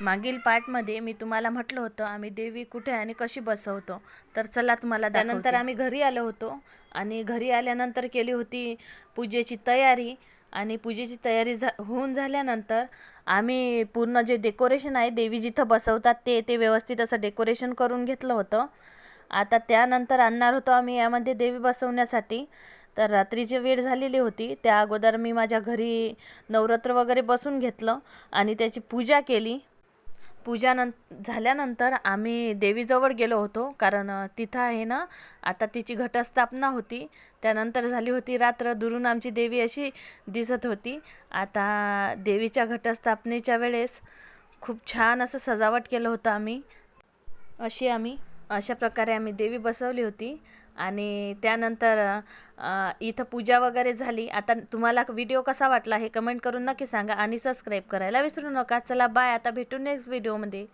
मागील पार्टमध्ये मी तुम्हाला म्हटलं होतं आम्ही देवी कुठे आणि कशी बसवतो, तर चला तुम्हाला त्यानंतर आम्ही घरी आलो होतो आणि घरी आल्यानंतर केली होती पूजेची तयारी. आणि पूजेची तयारी होऊन झाल्यानंतर आम्ही पूर्ण जे डेकोरेशन आहे देवी जिथं बसवतात ते व्यवस्थित असं डेकोरेशन करून घेतलं होतं. आता त्यानंतर आणणार होतो आम्ही यामध्ये देवी बसवण्यासाठी. तर रात्रीची वेळ झालेली होती, त्या अगोदर मी माझ्या घरी नवरात्र वगैरे बसून घेतलं आणि त्याची पूजा केली. झाल्यानंतर आम्ही देवीजवळ गेलो होतो, कारण तिथं आहे ना आता तिची घटस्थापना होती. त्यानंतर झाली होती रात्र, दुरून आमची देवी अशी दिसत होती. आता देवीच्या घटस्थापनेच्या वेळेस खूप छान असं सजावट केलं होतं आम्ही. अशा प्रकारे आम्ही देवी बसवली होती. आणि त्यानंतर इथं पूजा वगैरे झाली. आता तुम्हाला व्हिडिओ कसा वाटला हे कमेंट करून नक्की सांगा आणि सबस्क्राईब करायला विसरू नका. चला बाय, आता भेटू नेक्स्ट व्हिडिओमध्ये.